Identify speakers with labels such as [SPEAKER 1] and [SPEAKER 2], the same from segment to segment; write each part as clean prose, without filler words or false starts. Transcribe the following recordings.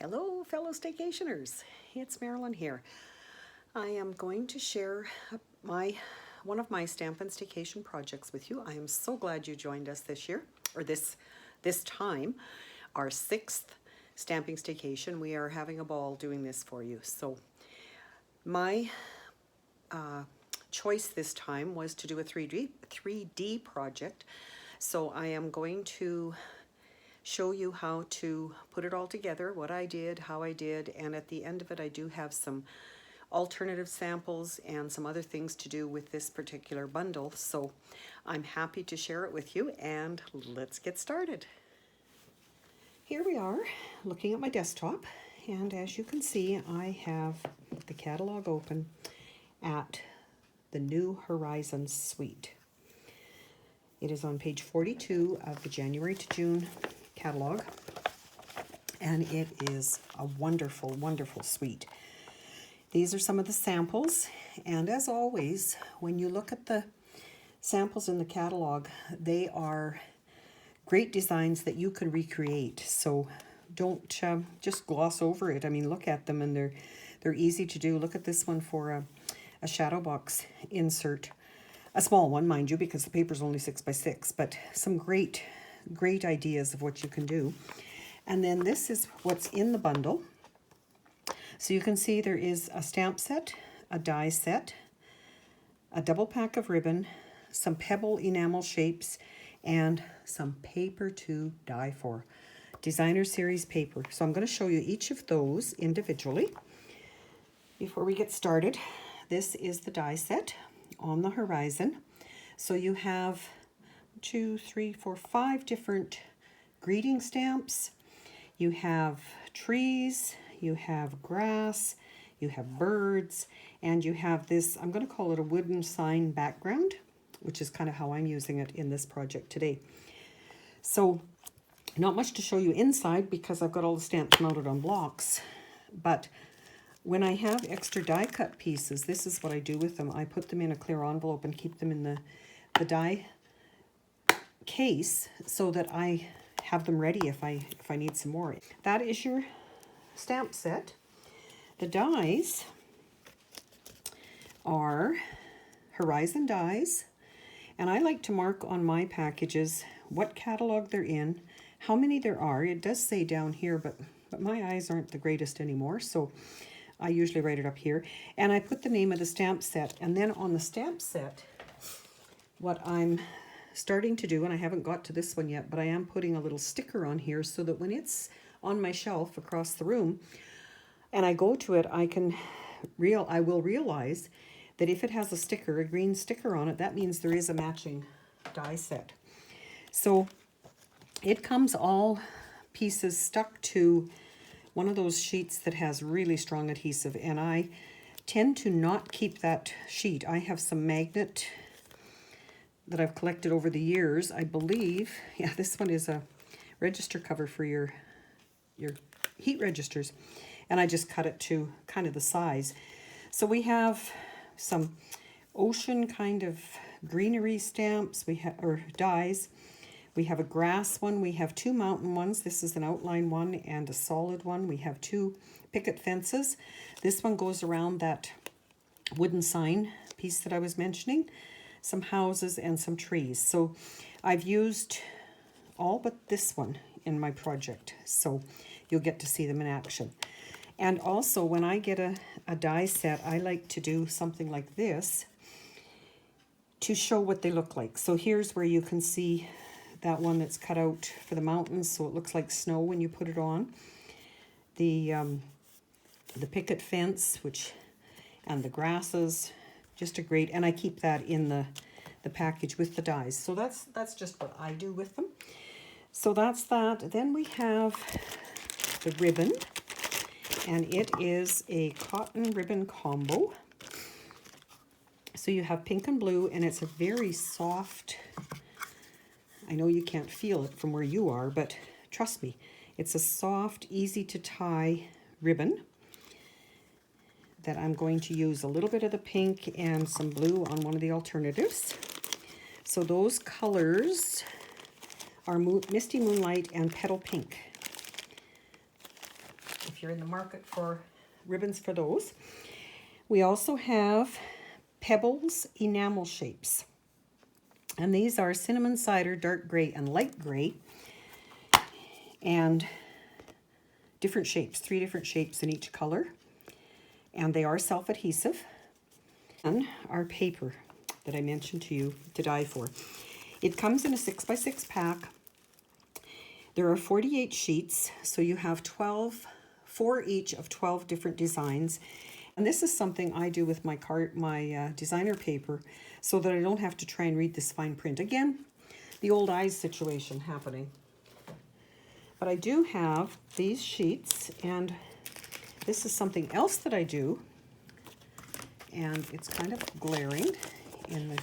[SPEAKER 1] Hello, fellow staycationers. It's Marilyn here. I am going to share one of my Stampin' Staycation projects with you. I am so glad you joined us this year, or this time, our 6th Stamping Staycation. We are having a ball doing this for you. So my choice this time was to do a 3D project. So I am going to show you how to put it all together, what I did, how I did, and at the end of it I do have some alternative samples and some other things to do with this particular bundle. So I'm happy to share it with you, and let's get started. Here we are looking at my desktop, and as you can see I have the catalog open at the New Horizons suite. It is on page 42 of the January to June catalog, and it is a wonderful, wonderful suite. These are some of the samples, and as always, when you look at the samples in the catalog, they are great designs that you can recreate. So don't just gloss over it. I mean, look at them, and they're easy to do. Look at this one for a shadow box insert. A small one, mind you, because the paper's only 6 by 6, but some great ideas of what you can do. And then this is what's in the bundle. So you can see there is a stamp set, a die set, a double pack of ribbon, some pebble enamel shapes, and some paper to die for. Designer series paper. So I'm going to show you each of those individually. Before we get started, this is the die set on the horizon. So you have 2, 3, 4, 5 different greeting stamps. You have trees, you have grass, you have birds, and you have this, I'm going to call it a wooden sign background, which is kind of how I'm using it in this project today. So not much to show you inside because I've got all the stamps mounted on blocks, but when I have extra die cut pieces, this is what I do with them. I put them in a clear envelope and keep them in the die case so that I have them ready if I need some more. That is your stamp set. The dies are Horizon dies, and I like to mark on my packages what catalog they're in, how many there are. It does say down here, but my eyes aren't the greatest anymore, so I usually write it up here. And I put the name of the stamp set, and then on the stamp set, what I'm starting to do, and I haven't got to this one yet, but I am putting a little sticker on here so that when it's on my shelf across the room and I go to it, I will realize that if it has a sticker, a green sticker on it, that means there is a matching die set. So it comes all pieces stuck to one of those sheets that has really strong adhesive, and I tend to not keep that sheet. I have some magnet that I've collected over the years. I believe, yeah, this one is a register cover for your heat registers, and I just cut it to kind of the size. So we have some ocean kind of greenery stamps, or dies. We have a grass one, we have 2 mountain ones. This is an outline one and a solid one. We have 2 picket fences. This one goes around that wooden sign piece that I was mentioning, some houses and some trees. So I've used all but this one in my project, so you'll get to see them in action. And also when I get a die set, I like to do something like this to show what they look like. So here's where you can see that one that's cut out for the mountains, so it looks like snow when you put it on. The picket fence, and the grasses, just a great, and I keep that in the package with the dies. So that's just what I do with them. So that's that. Then we have the ribbon, and it is a cotton ribbon combo. So you have pink and blue, and it's a very soft, I know you can't feel it from where you are, but trust me, it's a soft, easy to tie ribbon that I'm going to use a little bit of the pink and some blue on one of the alternatives. So those colors are Misty Moonlight and Petal Pink. if you're in the market for ribbons for those. We also have Pebbles enamel shapes. And these are cinnamon cider, dark gray, and light gray. And different shapes, 3 different shapes in each color. And they are self-adhesive. And our paper that I mentioned to you to die for. It comes in a 6x6 pack. There are 48 sheets, so you have 4 each of 12 different designs. And this is something I do with my designer paper so that I don't have to try and read this fine print. Again, the old eyes situation happening. But I do have these sheets, and this is something else that I do. And it's kind of glaring in the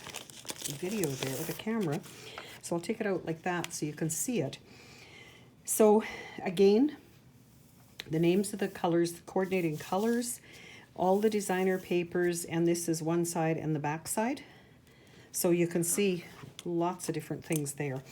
[SPEAKER 1] video there with the camera. So I'll take it out like that so you can see it. So again, the names of the colors, the coordinating colors, all the designer papers, and this is one side and the back side. So you can see lots of different things there.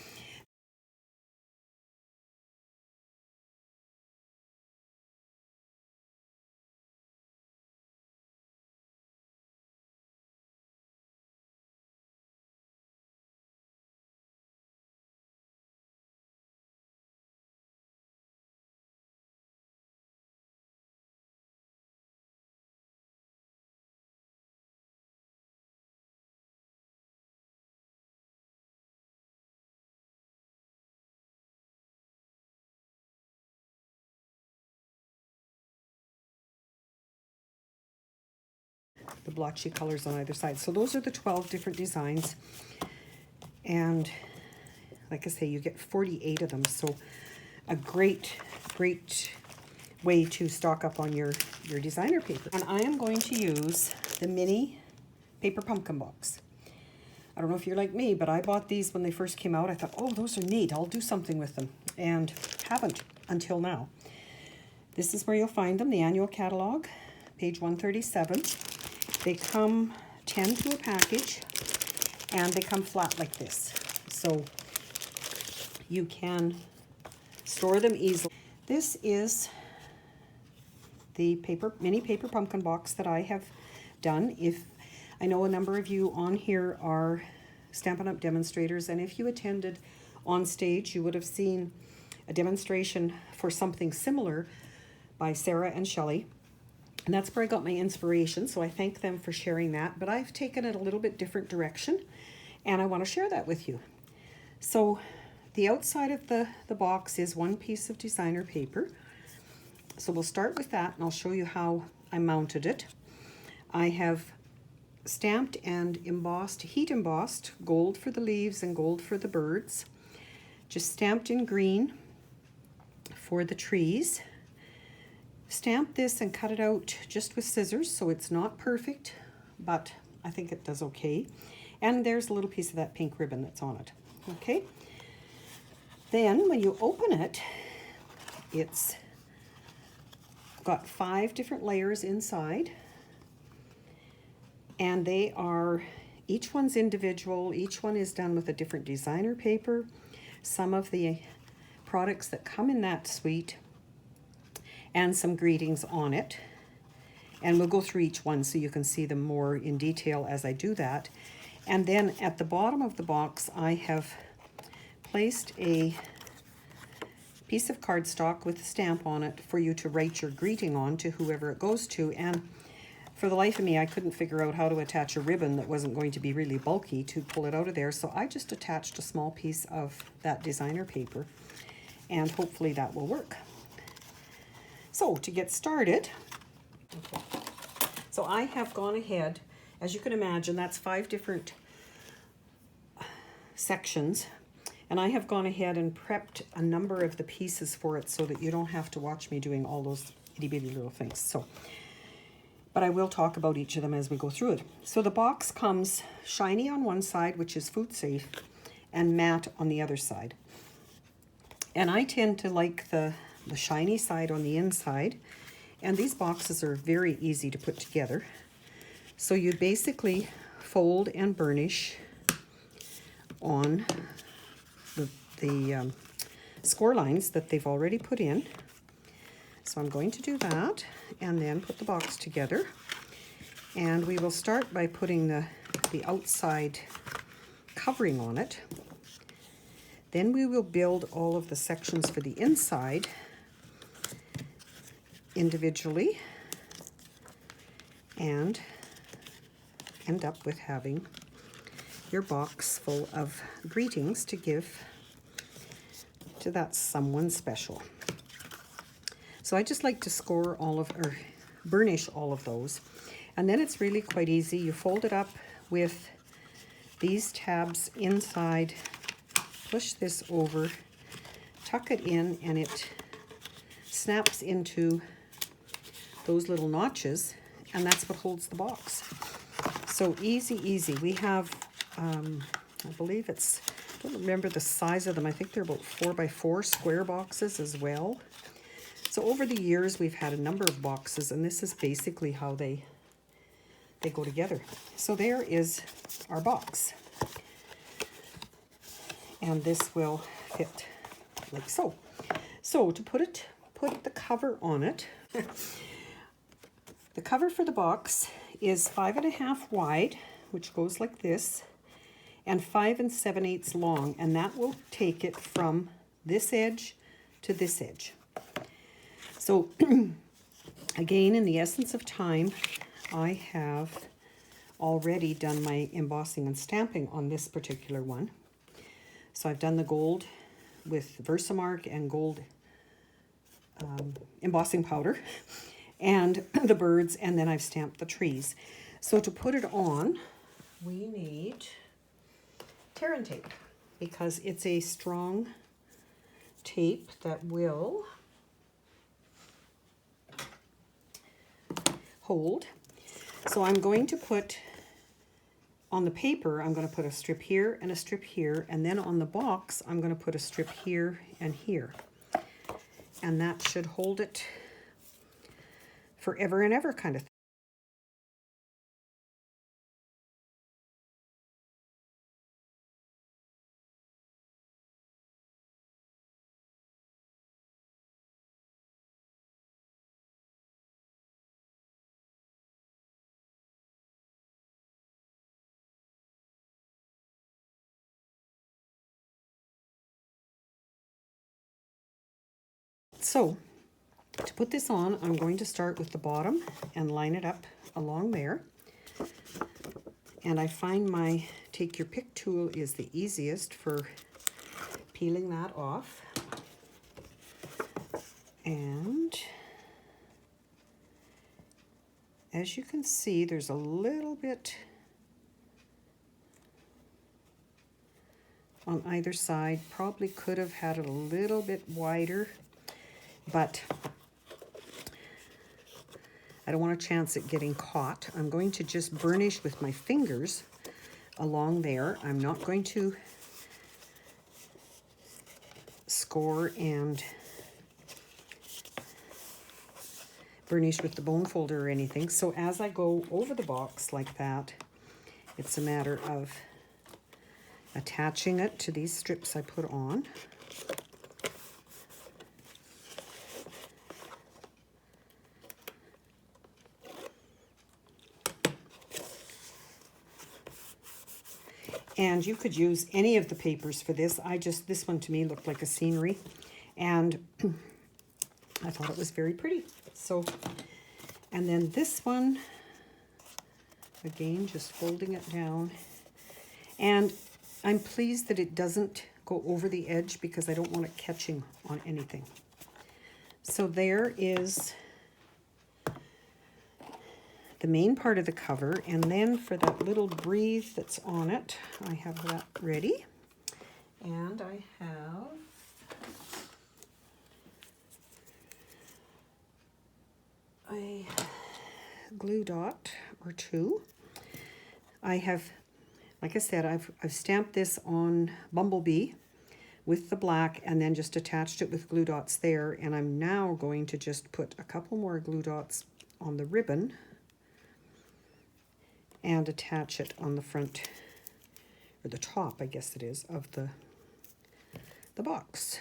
[SPEAKER 1] The blotchy colors on either side. So those are the 12 different designs. And like I say, you get 48 of them. So a great way to stock up on your designer paper. And I am going to use the mini paper pumpkin box. I don't know if you're like me, but I bought these when they first came out. I thought, oh, those are neat. I'll do something with them. And haven't until now. This is where you'll find them, the annual catalog, page 137. They come 10 to a package, and they come flat like this. So you can store them easily. This is the mini paper pumpkin box that I have done. If I know a number of you on here are Stampin' Up! Demonstrators, and if you attended on stage, you would have seen a demonstration for something similar by Sarah and Shelley. And that's where I got my inspiration, so I thank them for sharing that. But I've taken it a little bit different direction, and I want to share that with you. So the outside of the box is one piece of designer paper. So we'll start with that, and I'll show you how I mounted it. I have stamped and embossed, heat embossed, gold for the leaves and gold for the birds. Just stamped in green for the trees. Stamp this and cut it out just with scissors, so it's not perfect, but I think it does okay. And there's a little piece of that pink ribbon that's on it. Okay. Then when you open it, it's got 5 different layers inside, and they are, each one's individual. Each one is done with a different designer paper. Some of the products that come in that suite, and some greetings on it. And we'll go through each one so you can see them more in detail as I do that. And then at the bottom of the box, I have placed a piece of cardstock with a stamp on it for you to write your greeting on to whoever it goes to. And for the life of me, I couldn't figure out how to attach a ribbon that wasn't going to be really bulky to pull it out of there. So I just attached a small piece of that designer paper, and hopefully that will work. So to get started, so I have gone ahead, as you can imagine, that's 5 different sections, and I have gone ahead and prepped a number of the pieces for it so that you don't have to watch me doing all those itty bitty little things. So, but I will talk about each of them as we go through it. So the box comes shiny on one side, which is food safe, and matte on the other side. And I tend to like the shiny side on the inside, and these boxes are very easy to put together. So you basically fold and burnish on the score lines that they've already put in. So I'm going to do that and then put the box together. And we will start by putting the outside covering on it. Then we will build all of the sections for the inside individually and end up with having your box full of greetings to give to that someone special. So I just like to score all of, or burnish all of those. And then it's really quite easy. You fold it up with these tabs inside, push this over, tuck it in, and it snaps into those little notches, and that's what holds the box. So easy, easy. We have, I believe it's, I don't remember the size of them. I think they're about 4x4 square boxes as well. So over the years, we've had a number of boxes, and this is basically how they go together. So there is our box. And this will fit like so. So to put the cover on it, the cover for the box is 5.5 wide, which goes like this, and 5 7/8 long, and that will take it from this edge to this edge. So again, in the essence of time, I have already done my embossing and stamping on this particular one. So I've done the gold with Versamark and gold embossing powder and the birds, and then I've stamped the trees. So to put it on, we need tear and tape, because it's a strong tape that will hold. So I'm going to put on the paper, I'm going to put a strip here and a strip here, and then on the box I'm going to put a strip here and here, and that should hold it forever and ever kind of thing. So to put this on, I'm going to start with the bottom and line it up along there. And I find my take your pick tool is the easiest for peeling that off. And as you can see, there's a little bit on either side. Probably could have had it a little bit wider, but I don't want a chance at getting caught. I'm going to just burnish with my fingers along there. I'm not going to score and burnish with the bone folder or anything. So as I go over the box like that, it's a matter of attaching it to these strips I put on. And you could use any of the papers for this. This one to me looked like a scenery, and I thought it was very pretty. So, and then this one, again, just folding it down. And I'm pleased that it doesn't go over the edge, because I don't want it catching on anything. So there is the main part of the cover, and then for that little breathe that's on it, I have that ready. And I have a glue dot or two. I have, like I said, I've stamped this on Bumblebee with the black, and then just attached it with glue dots there. And I'm now going to just put a couple more glue dots on the ribbon and attach it on the front, or the top, I guess it is, of the box.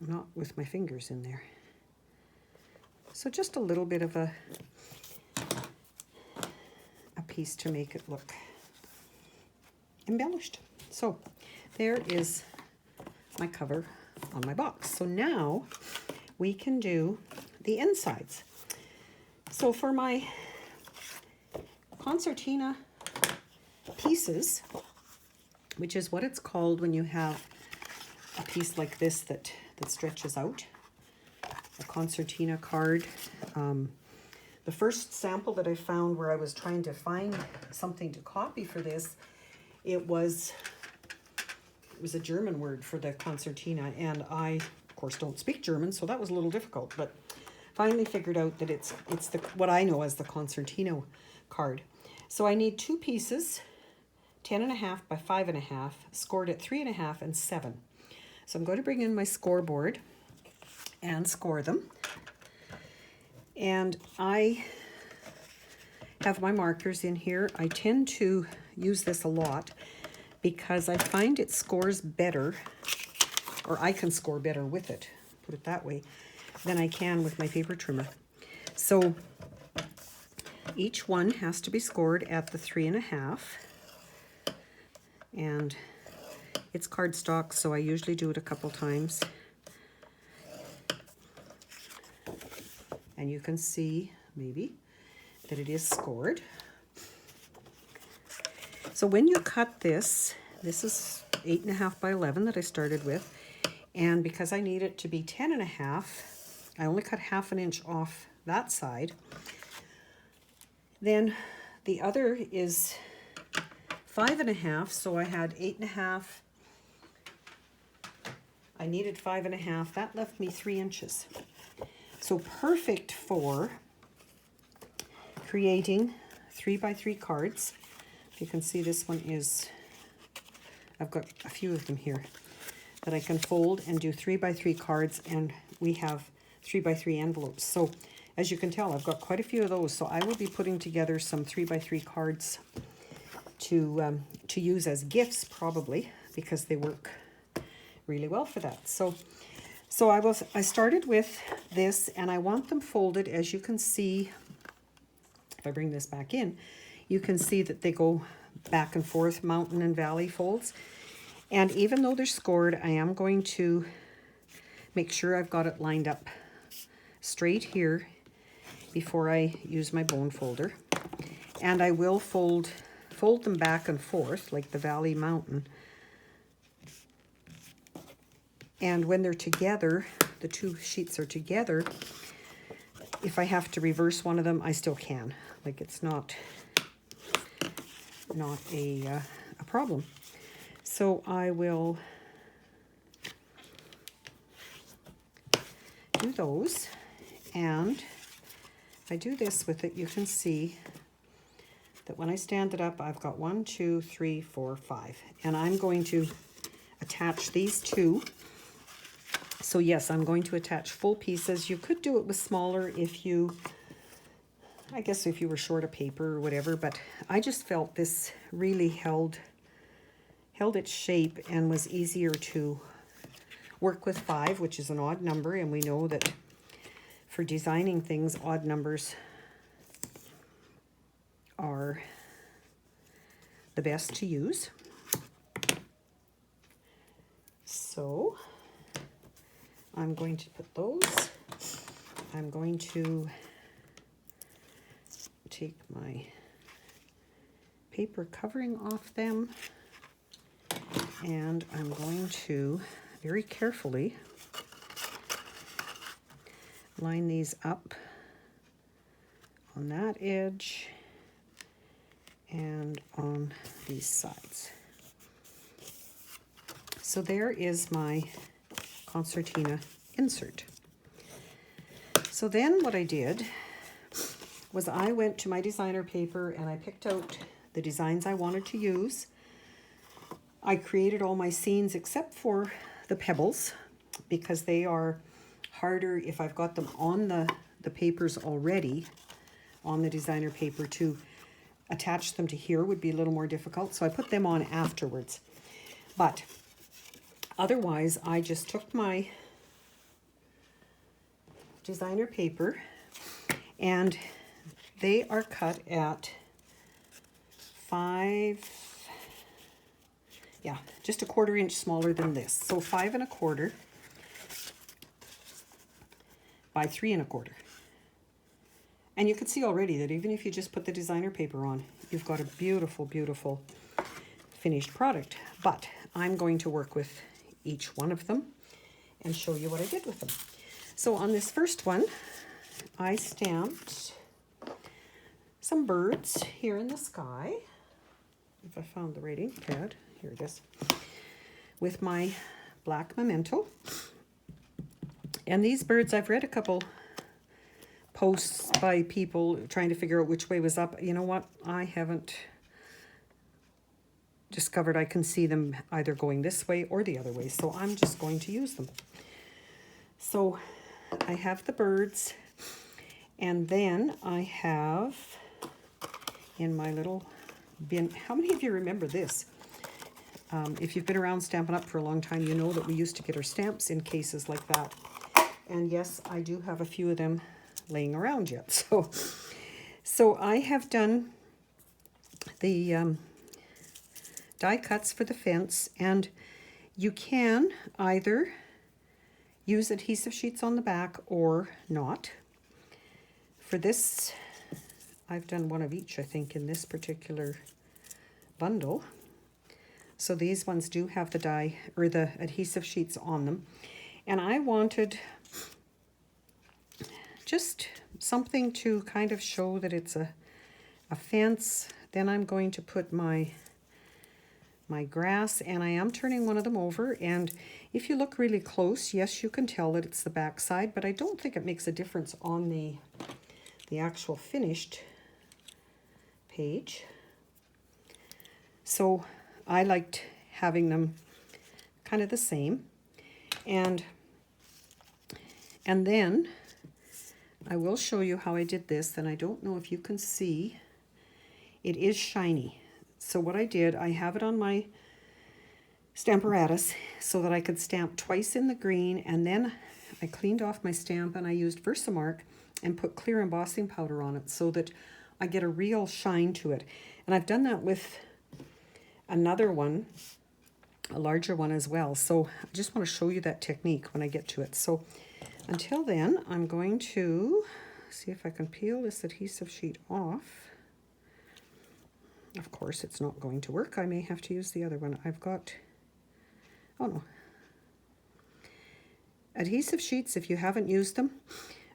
[SPEAKER 1] not with my fingers in there. So just a little bit of a piece to make it look embellished. So there is my cover on my box. So now we can do the insides. So for my concertina pieces, which is what it's called when you have a piece like this that stretches out, a concertina card. The first sample that I found where I was trying to find something to copy for this, it was a German word for the concertina, and I, of course, don't speak German, so that was a little difficult, but finally figured out that it's what I know as the concertina card. So I need 2 pieces, 10.5 by 5.5, scored at 3.5 and 7. So I'm going to bring in my scoreboard and score them. And I have my markers in here. I tend to use this a lot because I find it scores better, or I can score better with it, put it that way, than I can with my paper trimmer. So each one has to be scored at the 3.5. And it's cardstock, so I usually do it a couple times. And you can see, maybe, that it is scored. So when you cut this is 8.5 by 11 that I started with. And because I need it to be 10.5, I only cut 1/2 inch off that side. Then the other is 5.5, so I had 8.5. I needed 5.5. That left me 3 inches. So perfect for creating 3 by 3 cards. If you can see, this one is, I've got a few of them here that I can fold and do 3 by 3 cards, and we have 3 by 3 envelopes. So as you can tell, I've got quite a few of those. So I will be putting together some 3 by 3 cards to use as gifts, probably, because they work really well for that. So I started with this, and I want them folded. As you can see, if I bring this back in, you can see that they go back and forth, mountain and valley folds. And even though they're scored, I am going to make sure I've got it lined up straight here before I use my bone folder. And I will fold them back and forth like the valley mountain. And when they're together, the 2 sheets are together, if I have to reverse one of them, I still can. Like, it's not a problem. So I will do those, and if I do this with it, you can see that when I stand it up, I've got 1, 2, 3, 4, 5, and I'm going to attach these 2. So yes, I'm going to attach full pieces. You could do it with smaller if you, I guess if you were short of paper or whatever, but I just felt this really held its shape and was easier to work with 5, which is an odd number, and we know that for designing things, odd numbers are the best to use. So I'm going to put those. I'm going to take my paper covering off them, and I'm going to very carefully line these up on that edge and on these sides. So there is my concertina insert. So then what I did was I went to my designer paper and I picked out the designs I wanted to use. I created all my scenes except for the pebbles, because they are harder if I've got them on the papers already, on the designer paper. To attach them to here would be a little more difficult, so I put them on afterwards. But otherwise, I just took my designer paper, and they are cut at 5, yeah, just a 1/4 inch smaller than this. So 5 1/4 by 3 1/4. And you can see already that even if you just put the designer paper on, you've got a beautiful, beautiful finished product. But I'm going to work with each one of them and show you what I did with them. So on this first one, I stamped some birds here in the sky. If I found the right ink pad, here it is, with my black memento. And these birds, I've read a couple posts by people trying to figure out which way was up. You know what? I haven't discovered I can see them either going this way or the other way, so I'm just going to use them. So I have the birds, and then I have in my little bin, how many of you remember this? If you've been around Stampin' Up! For a long time, you know that we used to get our stamps in cases like that. And yes, I do have a few of them laying around yet. So I have done the die cuts for the fence, and you can either use adhesive sheets on the back or not. For this, I've done one of each, I think, in this particular bundle. So these ones do have the die or the adhesive sheets on them. And I wanted just something to kind of show that it's a fence. Then I'm going to put my grass, and I am turning one of them over. And if you look really close, yes, you can tell that it's the back side, but I don't think it makes a difference on the actual finished page. So I liked having them kind of the same. And then I will show you how I did this, and I don't know if you can see, it is shiny. So what I did, I have it on my Stamparatus so that I could stamp twice in the green, and then I cleaned off my stamp and I used Versamark and put clear embossing powder on it so that I get a real shine to it. And I've done that with another one, a larger one as well. So I just want to show you that technique when I get to it. So until then, I'm going to see if I can peel this adhesive sheet off. Of course, it's not going to work. I may have to use the other one. I've got, oh no. Adhesive sheets, if you haven't used them,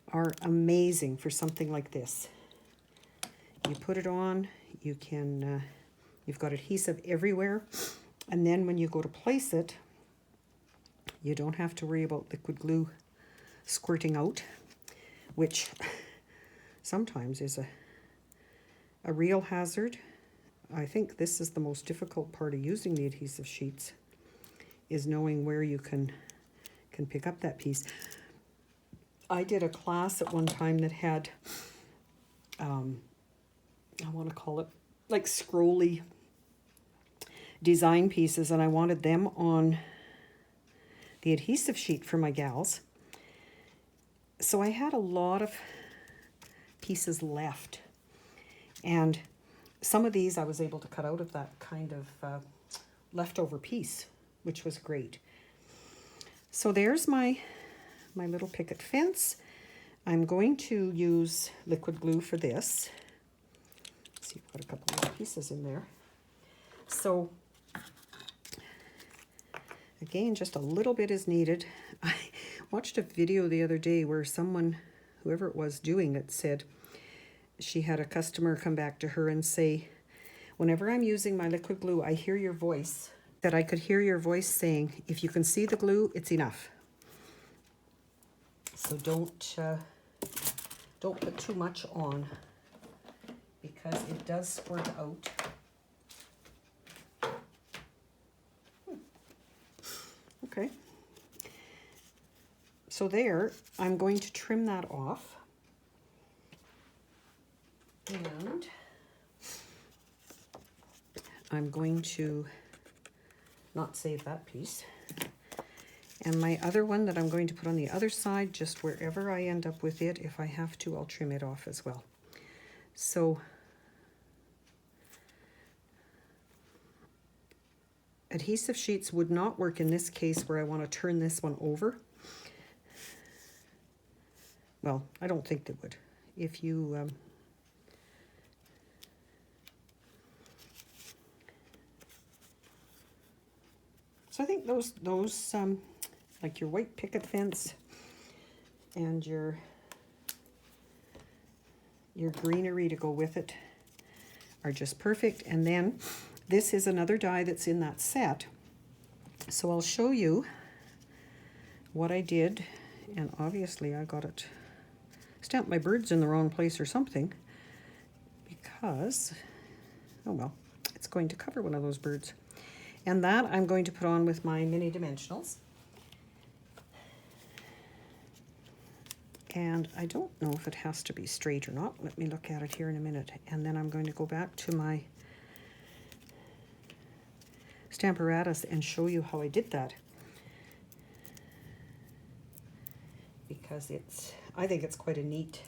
[SPEAKER 1] are amazing for something like this. You put it on, you can, you've got adhesive everywhere. And then when you go to place it, you don't have to worry about liquid glue squirting out, which sometimes is a real hazard. I think this is the most difficult part of using the adhesive sheets, is knowing where you can pick up that piece. I did a class at one time that had, I want to call it like scrolly design pieces, and I wanted them on the adhesive sheet for my gals. So I had a lot of pieces left, and some of these I was able to cut out of that kind of leftover piece, which was great. So there's my little picket fence. I'm going to use liquid glue for this. Let's see, I've got a couple more pieces in there. So again, just a little bit is needed. I watched a video the other day where someone, whoever it was doing it, said she had a customer come back to her and say, whenever I'm using my liquid glue, I hear your voice. That I could hear your voice saying, if you can see the glue, it's enough. So don't put too much on, because it does squirt out. Okay. So there, I'm going to trim that off. And I'm going to not save that piece. And my other one that I'm going to put on the other side, just wherever I end up with it, if I have to, I'll trim it off as well. So adhesive sheets would not work in this case where I want to turn this one over. Well, I don't think they would. If you so I think those like your white picket fence and your greenery to go with it are just perfect. And then this is another die that's in that set. So I'll show you what I did. And obviously I got it, stamped my birds in the wrong place or something, because, oh well, it's going to cover one of those birds. And that I'm going to put on with my mini dimensionals. And I don't know if it has to be straight or not. Let me look at it here in a minute. And then I'm going to go back to my Stamparatus and show you how I did that. Because I think it's quite a neat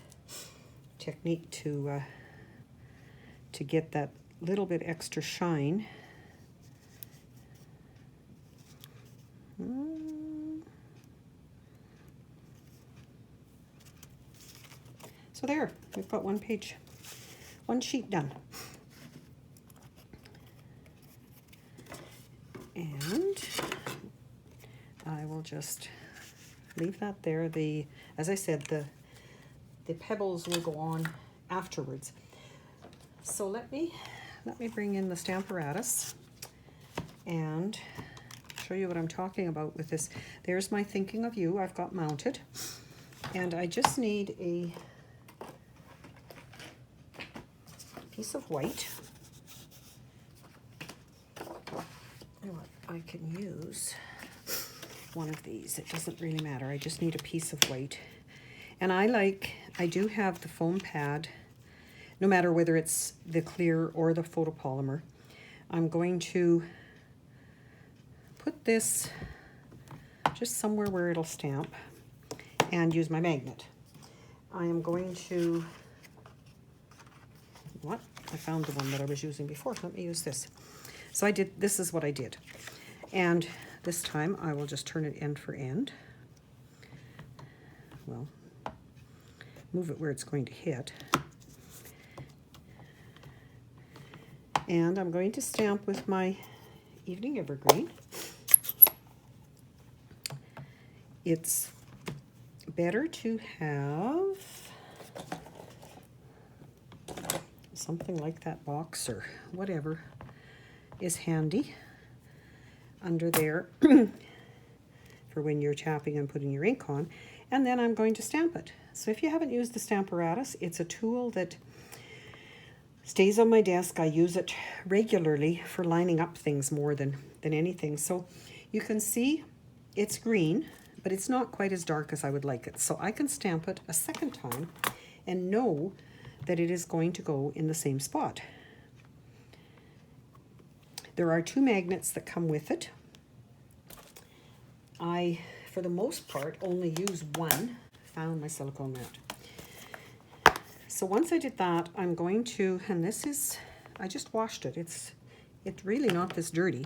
[SPEAKER 1] technique to get that little bit extra shine. So there, we've got one sheet done. And I will just leave that there. As I said, the pebbles will go on afterwards. So let me bring in the Stamparatus and show you what I'm talking about with this. There's my Thinking of You I've got mounted, and I just need a piece of white. You know what, I can use one of these. It doesn't really matter. I just need a piece of white. And I do have the foam pad, no matter whether it's the clear or the photopolymer. I'm going to put this just somewhere where it'll stamp and use my magnet. I am going to, what? I found the one that I was using before. Let me use this. So this is what I did. And this time I will just turn it end for end. Well, move it where it's going to hit. And I'm going to stamp with my Evening Evergreen. It's better to have something like that box or whatever is handy under there for when you're tapping and putting your ink on. And then I'm going to stamp it. So if you haven't used the Stamparatus, it's a tool that stays on my desk. I use it regularly for lining up things more than anything. So you can see it's green, but it's not quite as dark as I would like it. So I can stamp it a second time and know that it is going to go in the same spot. There are 2 magnets that come with it. I, for the most part, only use one. Found my silicone mat. So once I did that, I'm going to, and this is, I just washed it. It's really not this dirty.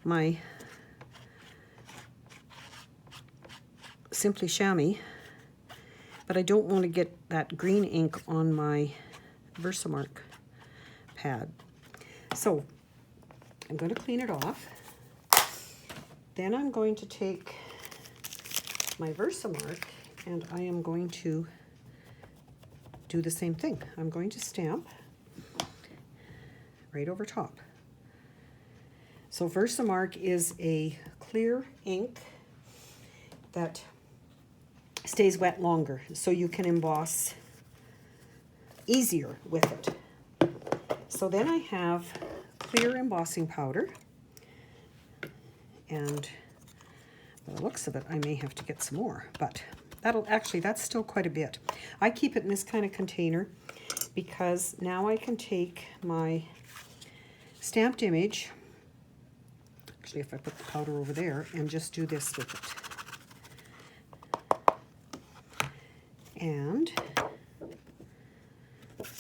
[SPEAKER 1] My Simply Chamois, but I don't want to get that green ink on my Versamark pad. So I'm going to clean it off. Then I'm going to take my Versamark and I am going to do the same thing. I'm going to stamp right over top. So Versamark is a clear ink that stays wet longer, so you can emboss easier with it. So then I have clear embossing powder, and by the looks of it, I may have to get some more, but that's still quite a bit. I keep it in this kind of container because now I can take my stamped image, actually if I put the powder over there, and just do this with it. And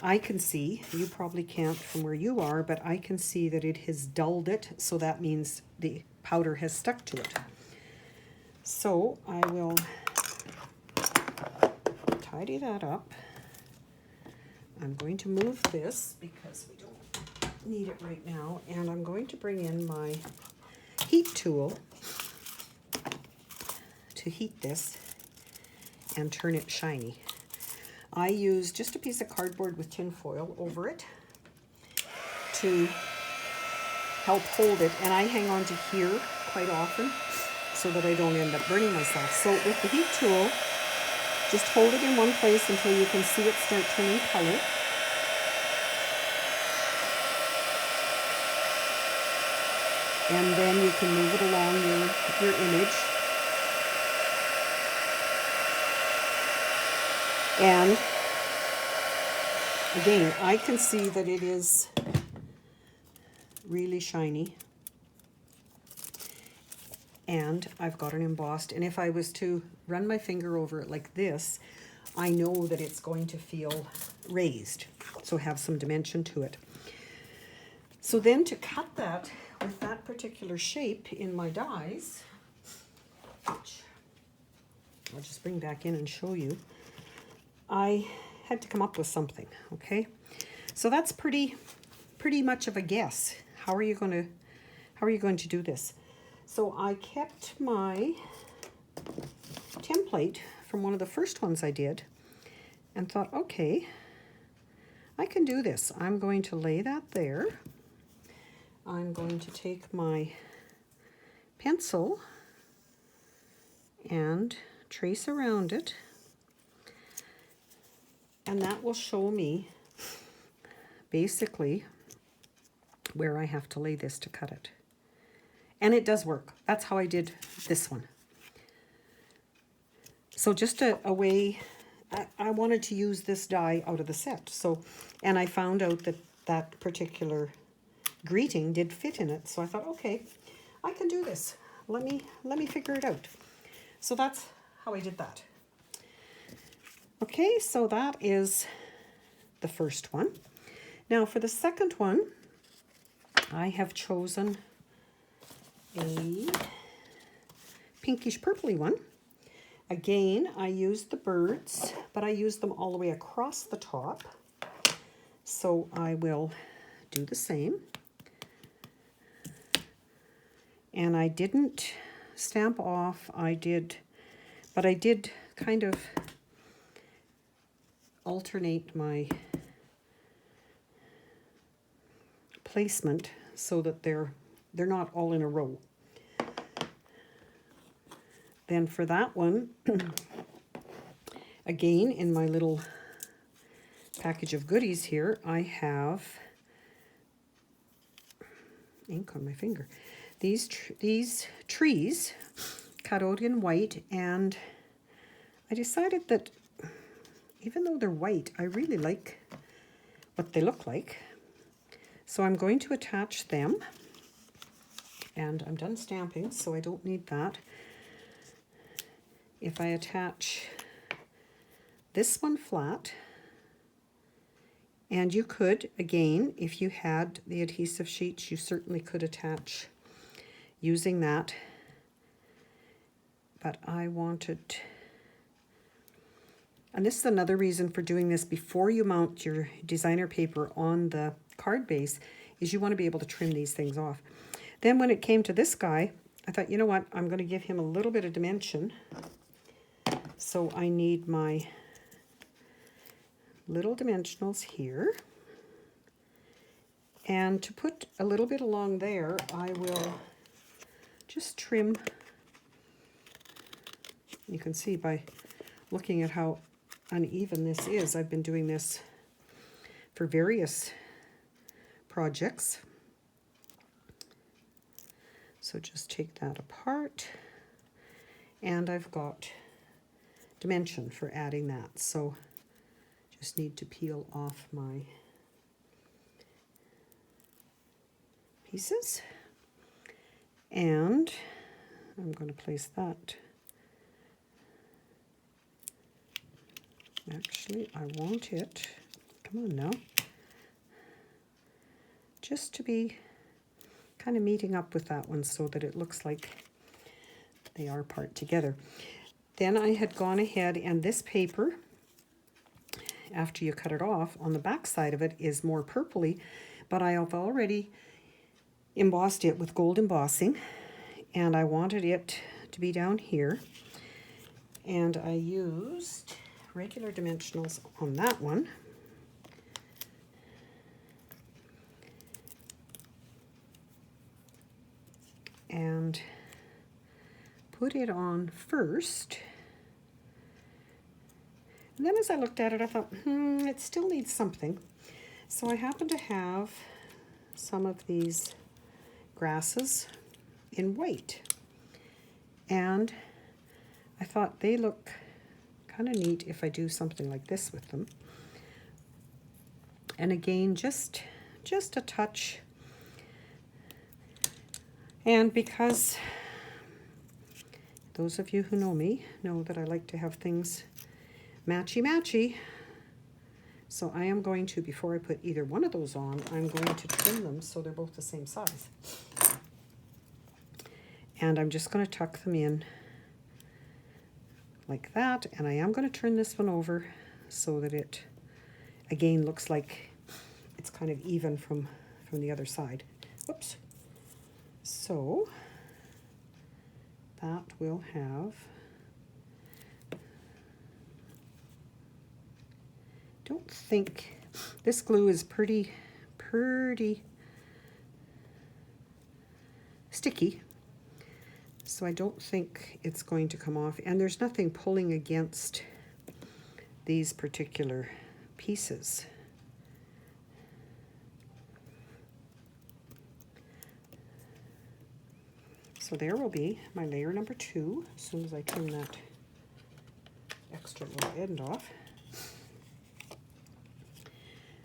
[SPEAKER 1] I can see, you probably can't from where you are, but I can see that it has dulled it, so that means the powder has stuck to it. So I will tidy that up. I'm going to move this because we don't need it right now, and I'm going to bring in my heat tool to heat this and turn it shiny. I use just a piece of cardboard with tin foil over it to help hold it, and I hang on to here quite often so that I don't end up burning myself. So with the heat tool, just hold it in one place until you can see it start turning color. And then you can move it along your image. And again, I can see that it is really shiny. And I've got it embossed. And if I was to run my finger over it like this, I know that it's going to feel raised, so have some dimension to it. So then to cut that with that particular shape in my dies, which I'll just bring back in and show you, I had to come up with something, okay? So that's pretty much of a guess. How are you going to do this? So I kept my template from one of the first ones I did and thought, okay, I can do this. I'm going to lay that there. I'm going to take my pencil and trace around it, and that will show me basically where I have to lay this to cut it. And it does work. That's how I did this one. So just a way, I wanted to use this die out of the set. So, and I found out that that particular greeting did fit in it. So I thought, okay, I can do this. Let me figure it out. So that's how I did that. Okay, so that is the first one. Now for the second one, I have chosen a pinkish purpley one. Again, I used the birds, but I used them all the way across the top. So I will do the same. And I didn't stamp off, but I did kind of alternate my placement so that they're not all in a row. Then for that one, again, in my little package of goodies here, I have ink on my finger. These trees cut out in white, and I decided that even though they're white, I really like what they look like. So I'm going to attach them, and I'm done stamping, so I don't need that. If I attach this one flat, and you could, again, if you had the adhesive sheets, you certainly could attach using that, but I wanted, and this is another reason for doing this before you mount your designer paper on the card base, is you want to be able to trim these things off. Then when it came to this guy, I thought, you know what, I'm going to give him a little bit of dimension. So I need my little dimensionals here. And to put a little bit along there, I will just trim. You can see by looking at how uneven this is. I've been doing this for various projects. So just take that apart, and I've got dimension for adding that. So just need to peel off my pieces, and I'm going to place that Actually, I want it, come on now, just to be kind of meeting up with that one so that it looks like they are part together. Then I had gone ahead, and this paper, after you cut it off, on the back side of it is more purpley, but I have already embossed it with gold embossing, and I wanted it to be down here, and I used regular dimensionals on that one. And put it on first. And then as I looked at it, I thought, it still needs something. So I happen to have some of these grasses in white. And I thought they look kind of neat if I do something like this with them. And again, just a touch. And because those of you who know me know that I like to have things matchy-matchy, so I am going to, before I put either one of those on, I'm going to trim them so they're both the same size. And I'm just going to tuck them in like that, and I am going to turn this one over so that it again looks like it's kind of even from the other side. Whoops. So that will have, don't think, this glue is pretty sticky, so I don't think it's going to come off, and there's nothing pulling against these particular pieces. So there will be my layer number 2 as soon as I trim that extra little end off.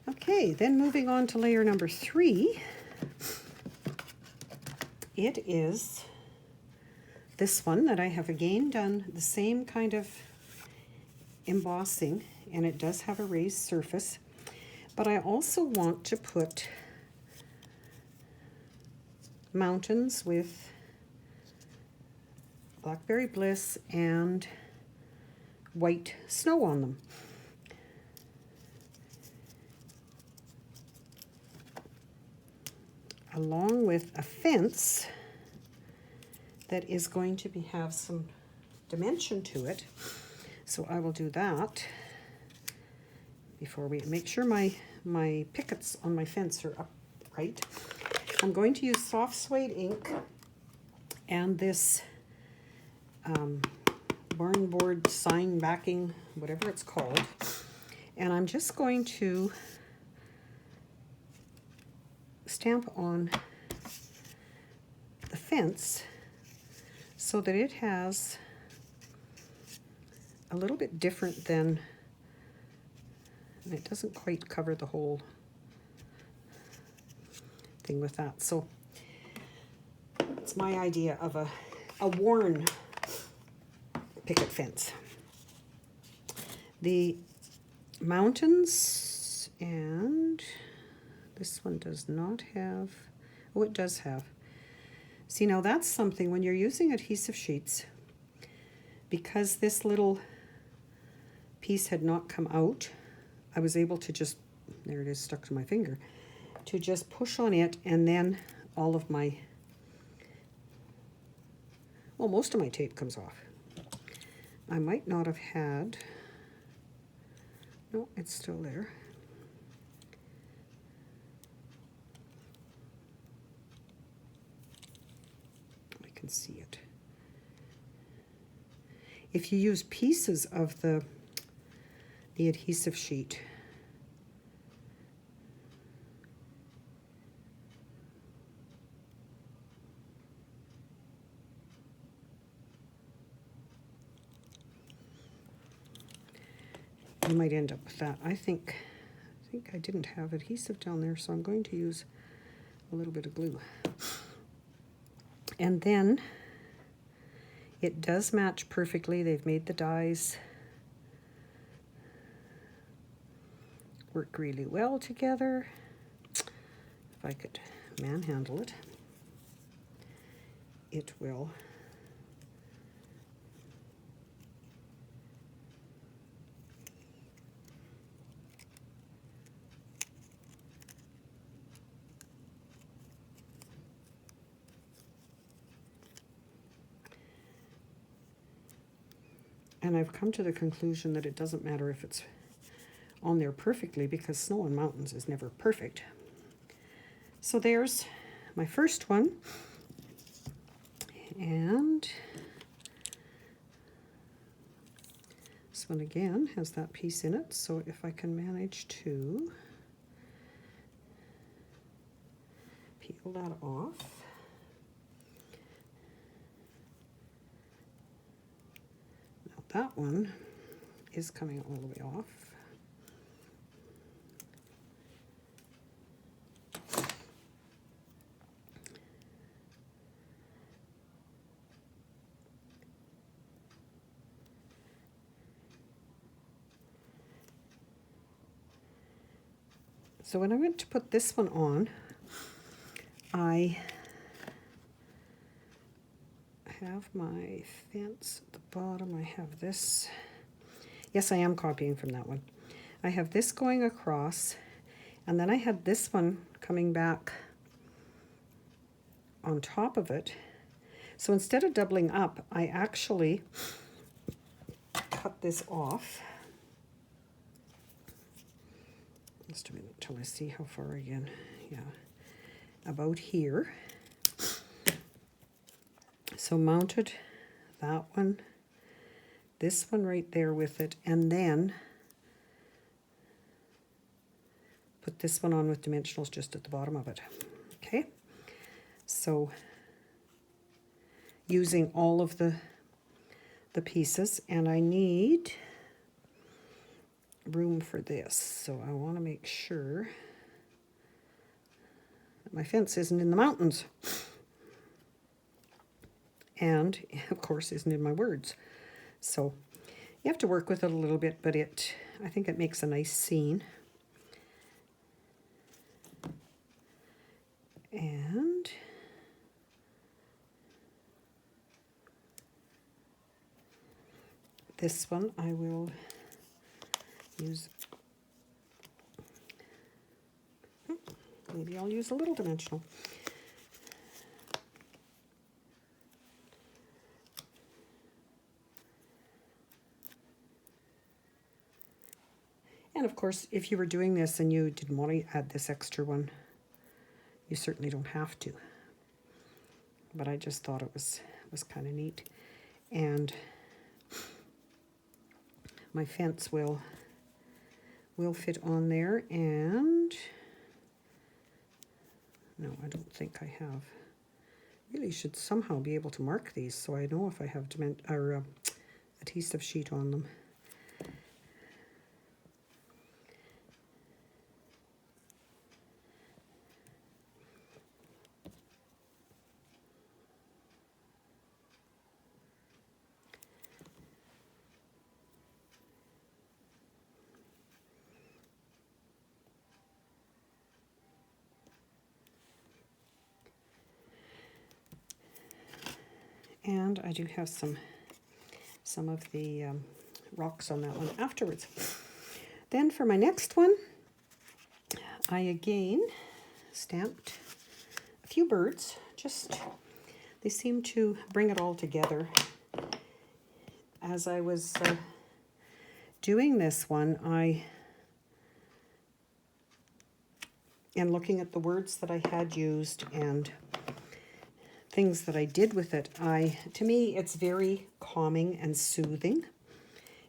[SPEAKER 1] Okay, then moving on to layer number 3, it is this one that I have again done the same kind of embossing, and it does have a raised surface, but I also want to put mountains with Blackberry Bliss and white snow on them. Along with a fence that is going to have some dimension to it. So I will do that before we make sure my pickets on my fence are upright. I'm going to use soft suede ink and this barn board sign backing, whatever it's called, and I'm just going to stamp on the fence so that it has a little bit different than, and it doesn't quite cover the whole thing with that. So it's my idea of a worn picket fence. The mountains, and this one does not have, oh, it does have. See, now that's something when you're using adhesive sheets, because this little piece had not come out, I was able to just, there it is stuck to my finger, to just push on it, and then all of my, well, most of my tape comes off. I might not have had, no, it's still there. I can see it. If you use pieces of the adhesive sheet, you might end up with that. I think I didn't have adhesive down there, so I'm going to use a little bit of glue. And then it does match perfectly. They've made the dies work really well together. If I could manhandle it, it will. And I've come to the conclusion that it doesn't matter if it's on there perfectly, because snow on mountains is never perfect. So there's my first one. And this one again has that piece in it. So if I can manage to peel that off. Now that one is coming all the way off. So when I went to put this one on, I have my fence at the bottom. I have this. Yes, I am copying from that one. I have this going across, and then I had this one coming back on top of it. So instead of doubling up, I actually cut this off. Just a minute till I see how far again. Yeah, about here. So mounted that one, this one right there with it, and then put this one on with dimensionals just at the bottom of it. Okay, so using all of the pieces, and I need room for this, so I want to make sure that my fence isn't in the mountains, and of course isn't in my words. So you have to work with it a little bit, but I think it makes a nice scene. And this one I will use, maybe I'll use a little dimensional. And of course, if you were doing this and you didn't want to add this extra one, you certainly don't have to. But I just thought it was kind of neat. And my fence will fit on there, and no, I don't think I have. Really should somehow be able to mark these so I know if I have adhesive sheet on them. And I do have some of the rocks on that one afterwards. Then for my next one, I again stamped a few birds. They seem to bring it all together. As I was doing this one, and looking at the words that I had used and things that I did with it, to me it's very calming and soothing,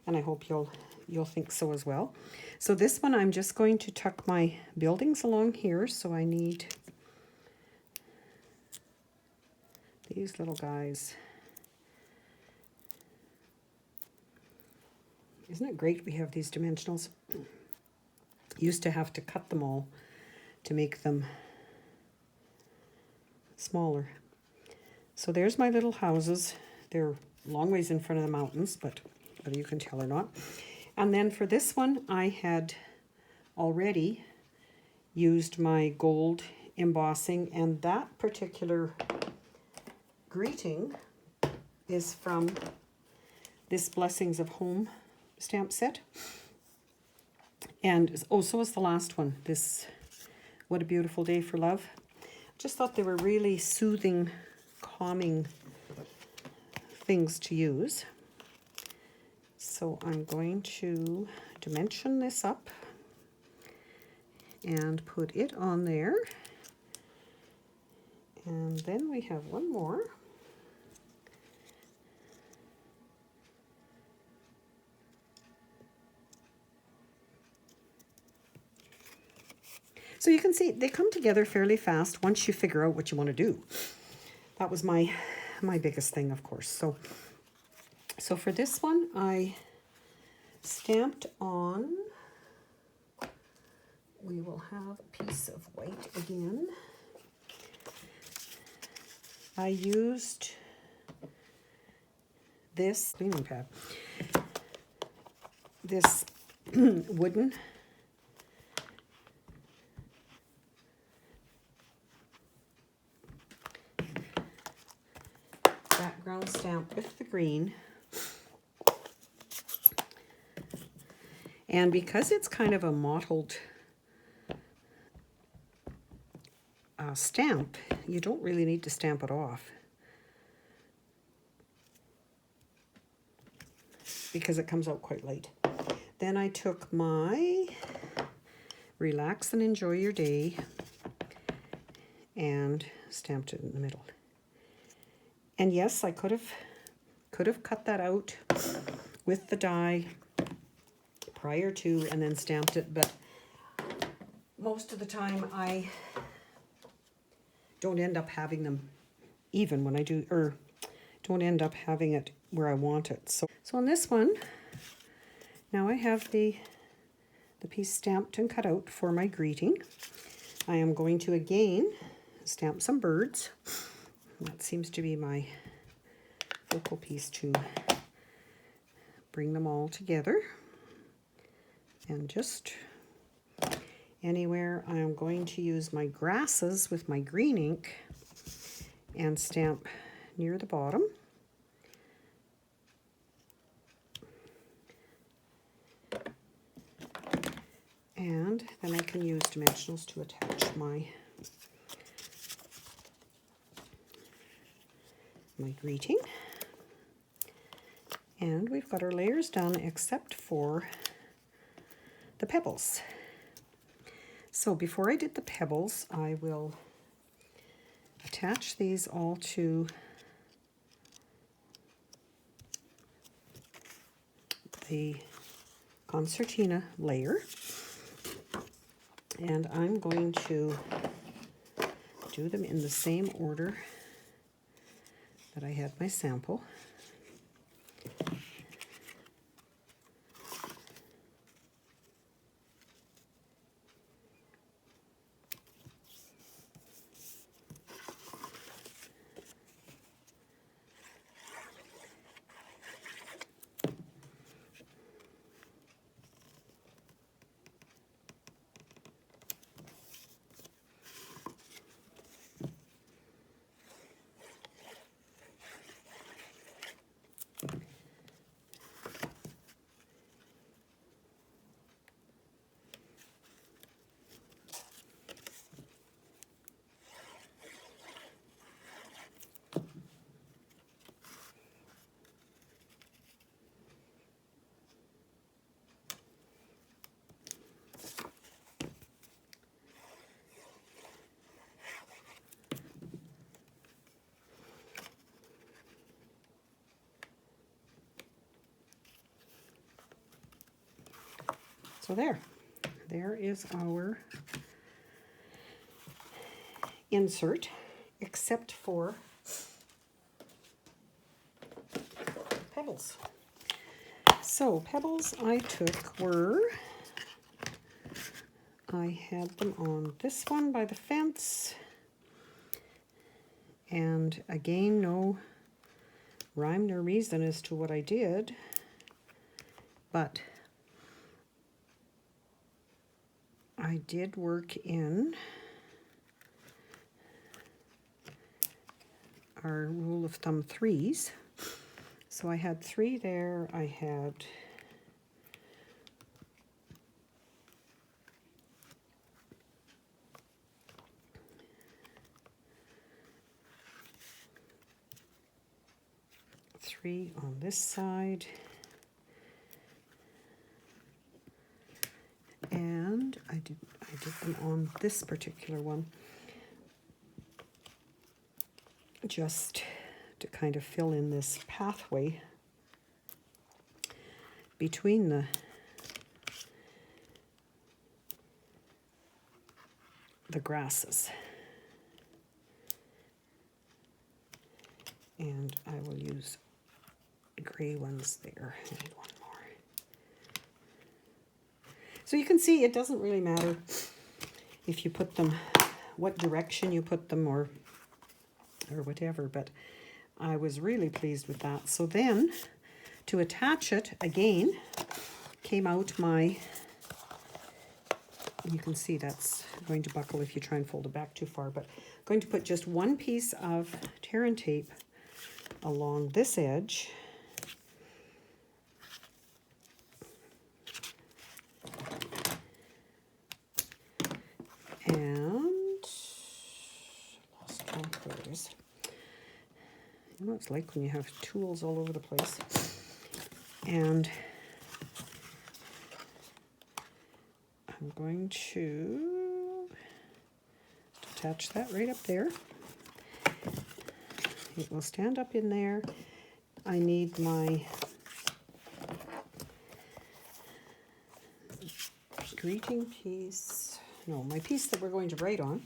[SPEAKER 1] and I hope you'll think so as well. So this one I'm just going to tuck my buildings along here, so I need these little guys. Isn't it great we have these dimensionals? Used to have to cut them all to make them smaller. So there's my little houses. They're a long ways in front of the mountains, but whether you can tell or not. And then for this one, I had already used my gold embossing, and that particular greeting is from this Blessings of Home stamp set. And oh, so is the last one, this What a Beautiful Day for Love. Just thought they were really soothing, calming things to use. So I'm going to dimension this up and put it on there. And then we have one more. So you can see they come together fairly fast once you figure out what you want to do. That was my biggest thing, of course. So for this one, I stamped on, we will have a piece of white again. I used this cleaning pad, this wooden background stamp with the green. And because it's kind of a mottled stamp, you don't really need to stamp it off because it comes out quite light. Then I took my Relax and Enjoy Your Day and stamped it in the middle. And yes, I could have cut that out with the die prior to and then stamped it, but most of the time I don't end up having them even when I do, or don't end up having it where I want it. So on this one, now I have the piece stamped and cut out for my greeting. I am going to again stamp some birds. That seems to be my focal piece to bring them all together. And just anywhere, I am going to use my grasses with my green ink and stamp near the bottom. And then I can use dimensionals to attach my greeting. And we've got our layers done except for the pebbles. So before I did the pebbles, I will attach these all to the concertina layer. And I'm going to do them in the same order that I had my sample. So there is our insert, except for pebbles. So pebbles I took were, I had them on this one by the fence, and again, no rhyme nor reason as to what I did, but I did work in our rule of thumb 3s. So I had 3 there. I had three on this side. And I did them on this particular one, just to kind of fill in this pathway between the grasses. And I will use gray ones there. I need one more. So you can see it doesn't really matter if you put them, what direction you put them or whatever, but I was really pleased with that. So then to attach it again, came out my, you can see that's going to buckle if you try and fold it back too far, but I'm going to put just one piece of tear and tape along this edge. And lost count, where it is. You know what it's like when you have tools all over the place. And I'm going to attach that right up there. It will stand up in there. I need my greeting piece, no, my piece that we're going to write on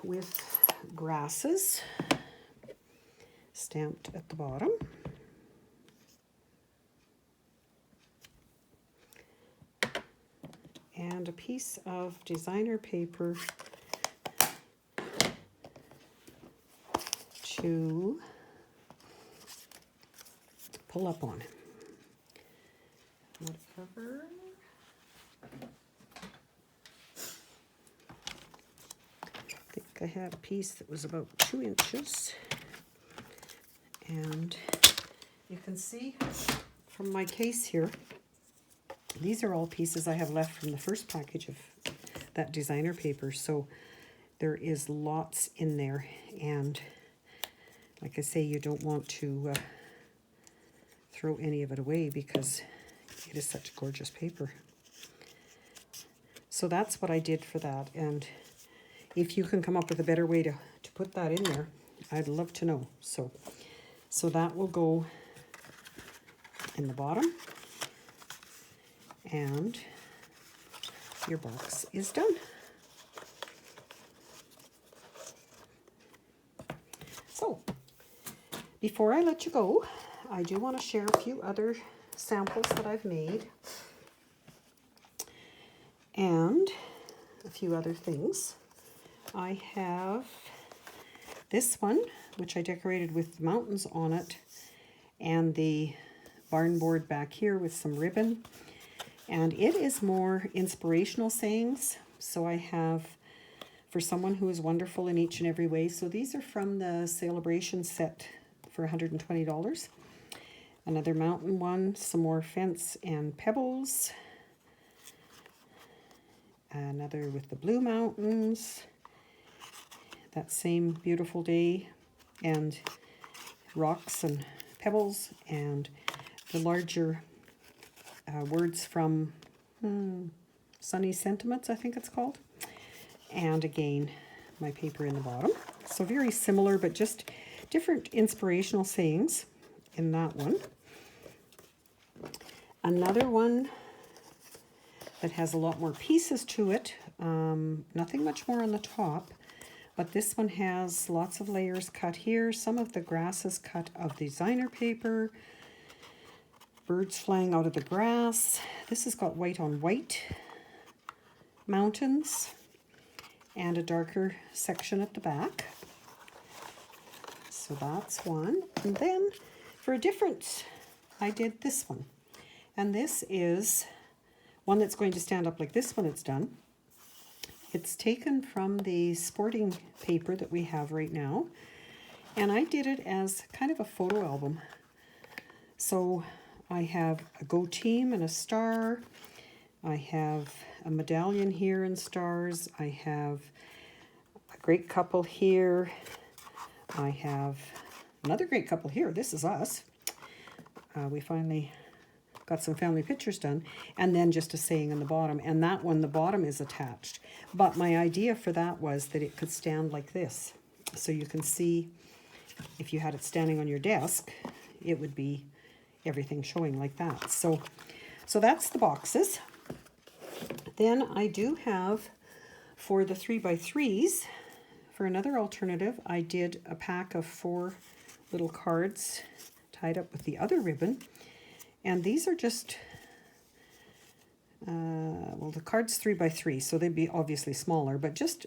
[SPEAKER 1] with grasses stamped at the bottom. And a piece of designer paper to pull up on. Whatever. I think I had a piece that was about 2 inches. And you can see from my case here, these are all pieces I have left from the first package of that designer paper. So there is lots in there. And like I say, you don't want to throw any of it away because it is such gorgeous paper. So that's what I did for that. And if you can come up with a better way to put that in there, I'd love to know. So that will go in the bottom. And your box is done. So, before I let you go, I do want to share a few other samples that I've made and a few other things. I have this one, which I decorated with the mountains on it, and the barn board back here with some ribbon. And it is more inspirational sayings. So I have, for someone who is wonderful in each and every way. So these are from the Celebration set for $120. Another mountain one, some more fence and pebbles. Another with the blue mountains. That same beautiful day. And rocks and pebbles. And the larger words from Sunny Sentiments, I think it's called. And again, my paper in the bottom. So very similar, but just different inspirational sayings in that one. Another one that has a lot more pieces to it. Nothing much more on the top, but this one has lots of layers cut here. Some of the grasses cut of designer paper. Birds flying out of the grass. This has got white on white mountains and a darker section at the back. So that's one. And then for a different, I did this one. And this is one that's going to stand up like this when it's done. It's taken from the sporting paper that we have right now, and I did it as kind of a photo album. So I have a Go Team and a star. I have a medallion here in stars. I have a great couple here. I have another great couple here. This is us. We finally got some family pictures done, and then just a saying in the bottom, and that one, the bottom is attached. But my idea for that was that it could stand like this, so you can see if you had it standing on your desk, it would be everything showing like that. So that's the boxes. Then I do have, for the 3x3s, for another alternative, I did a pack of 4 little cards tied up with the other ribbon. And these are just, well, the card's 3x3, so they'd be obviously smaller, but just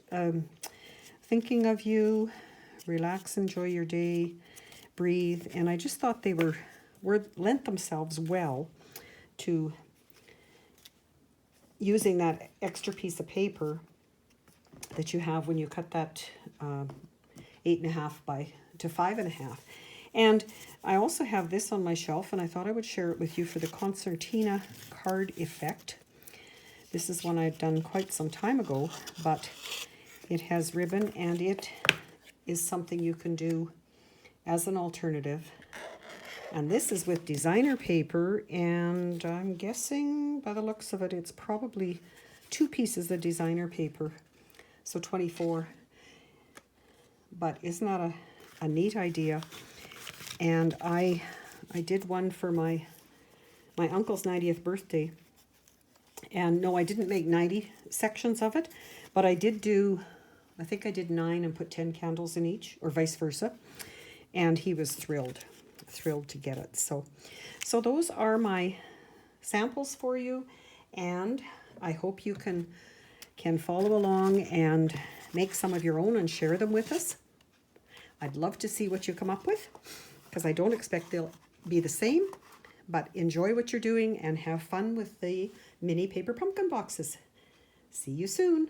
[SPEAKER 1] thinking of you, relax, enjoy your day, breathe. And I just thought they lent themselves well to using that extra piece of paper that you have when you cut that 8.5 to 5.5. And I also have this on my shelf, and I thought I would share it with you for the concertina card effect. This is one I've done quite some time ago, but it has ribbon, and it is something you can do as an alternative. And this is with designer paper, and I'm guessing by the looks of it, it's probably 2 pieces of designer paper, so 24. But isn't that a neat idea? And I did one for my uncle's 90th birthday. And no, I didn't make 90 sections of it, but I did do, I think I did 9 and put 10 candles in each, or vice versa. And he was thrilled to get it. So those are my samples for you, and I hope you can follow along and make some of your own and share them with us. I'd love to see what you come up with, because I don't expect they'll be the same, but enjoy what you're doing and have fun with the mini paper pumpkin boxes. See you soon.